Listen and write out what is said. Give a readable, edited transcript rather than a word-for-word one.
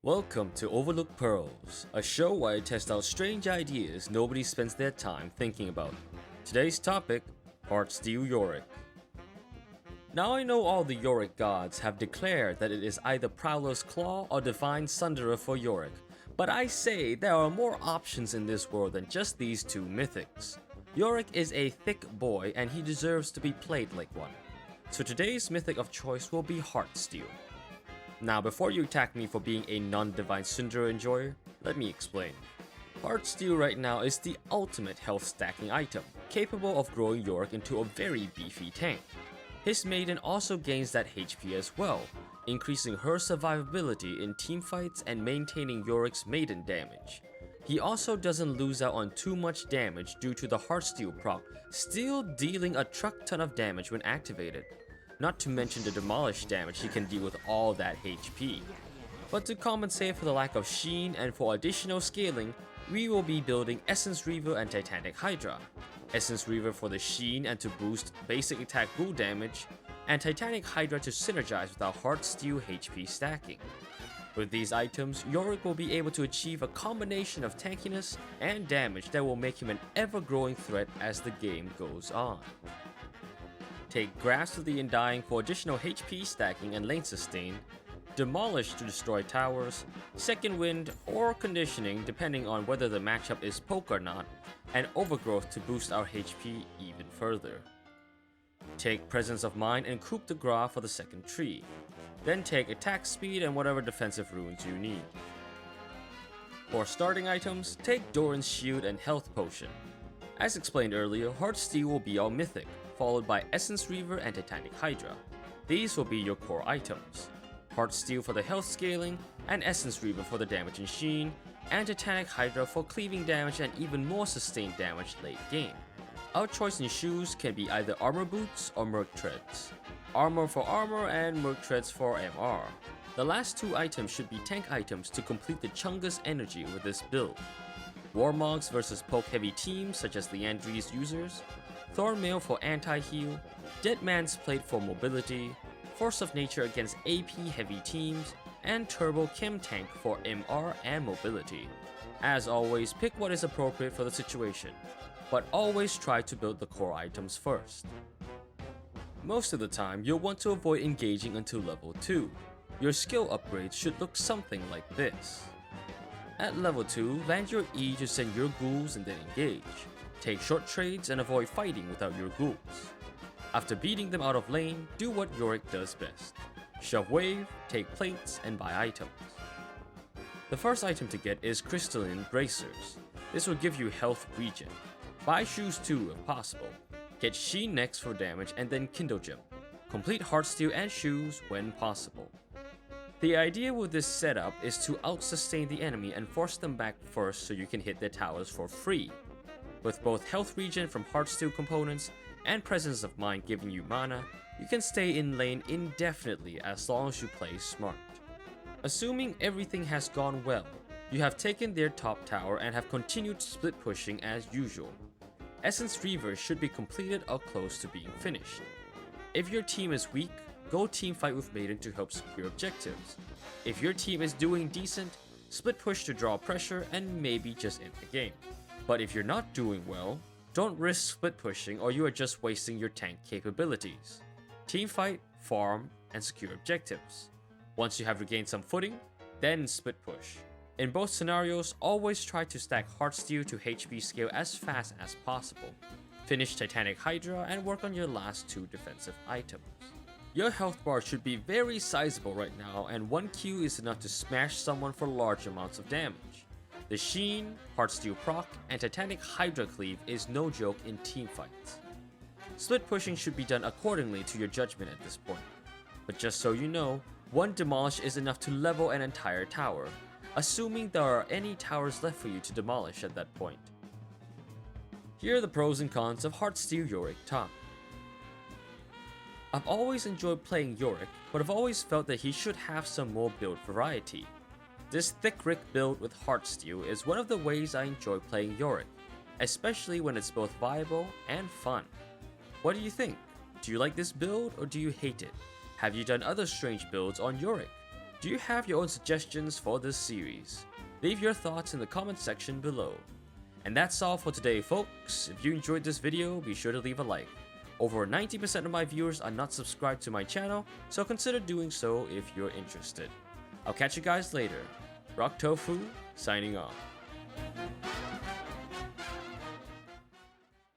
Welcome to Overlooked Pearls, a show where I test out strange ideas nobody spends their time thinking about. Today's topic, Heartsteel Yorick. Now I know all the Yorick gods have declared that it is either Prowler's Claw or Divine Sunderer for Yorick, but I say there are more options in this world than just these two mythics. Yorick is a thick boy and he deserves to be played like one. So today's mythic of choice will be Heartsteel. Now before you attack me for being a non-Divine Sunderer enjoyer, let me explain. Heartsteel right now is the ultimate health stacking item, capable of growing Yorick into a very beefy tank. His maiden also gains that HP as well, increasing her survivability in teamfights and maintaining Yorick's maiden damage. He also doesn't lose out on too much damage due to the Heartsteel proc, still dealing a truck ton of damage when activated. Not to mention the demolish damage he can deal with all that HP. But to compensate for the lack of sheen and for additional scaling, we will be building Essence Reaver and Titanic Hydra. Essence Reaver for the sheen and to boost basic attack ghoul damage, and Titanic Hydra to synergize with our Heartsteel HP stacking. With these items, Yorick will be able to achieve a combination of tankiness and damage that will make him an ever-growing threat as the game goes on. Take Grasp of the Undying for additional HP stacking and lane sustain, Demolish to destroy towers, Second Wind or Conditioning depending on whether the matchup is poke or not, and Overgrowth to boost our HP even further. Take Presence of Mind and Coup de Grace for the second tree. Then take Attack Speed and whatever defensive runes you need. For starting items, take Doran's Shield and Health Potion. As explained earlier, Heartsteel will be our mythic, followed by Essence Reaver and Titanic Hydra. These will be your core items. Heartsteel for the health scaling, and Essence Reaver for the damage and sheen, and Titanic Hydra for cleaving damage and even more sustained damage late game. Our choice in shoes can be either Armor Boots or Merc Treads. Armor for Armor and Merc Treads for MR. The last two items should be tank items to complete the Chungus energy with this build. Warmogs versus poke heavy teams such as Leandri's users, Thornmail for anti-heal, Dead Man's Plate for mobility, Force of Nature against AP heavy teams, and Turbo Chem Tank for MR and mobility. As always, pick what is appropriate for the situation, but always try to build the core items first. Most of the time, you'll want to avoid engaging until level 2. Your skill upgrades should look something like this. At level 2, land your E to send your ghouls and then engage. Take short trades and avoid fighting without your ghouls. After beating them out of lane, do what Yorick does best. Shove wave, take plates, and buy items. The first item to get is Crystalline Bracers. This will give you health regen. Buy shoes too if possible. Get Sheen next for damage and then Kindle Gem. Complete Heartsteel and shoes when possible. The idea with this setup is to out-sustain the enemy and force them back first so you can hit their towers for free. With both health regen from Heartsteel components and Presence of Mind giving you mana, you can stay in lane indefinitely as long as you play smart. Assuming everything has gone well, you have taken their top tower and have continued split pushing as usual. Essence Reaver should be completed or close to being finished. If your team is weak, go teamfight with Maiden to help secure objectives. If your team is doing decent, split push to draw pressure and maybe just end the game. But if you're not doing well, don't risk split pushing or you are just wasting your tank capabilities. Teamfight, farm, and secure objectives. Once you have regained some footing, then split push. In both scenarios, always try to stack Heartsteel to HP scale as fast as possible. Finish Titanic Hydra and work on your last two defensive items. Your health bar should be very sizable right now, and 1 Q is enough to smash someone for large amounts of damage. The Sheen, Heartsteel proc, and Titanic Hydra cleave is no joke in teamfights. Split pushing should be done accordingly to your judgment at this point. But just so you know, 1 demolish is enough to level an entire tower, assuming there are any towers left for you to demolish at that point. Here are the pros and cons of Heartsteel Yorick Top. I've always enjoyed playing Yorick, but I've always felt that he should have some more build variety. This thick Rick build with Heartsteel is one of the ways I enjoy playing Yorick, especially when it's both viable and fun. What do you think? Do you like this build or do you hate it? Have you done other strange builds on Yorick? Do you have your own suggestions for this series? Leave your thoughts in the comment section below. And that's all for today, folks. If you enjoyed this video, be sure to leave a like. Over 90% of my viewers are not subscribed to my channel, so consider doing so if you're interested. I'll catch you guys later. Rock Tofu, signing off.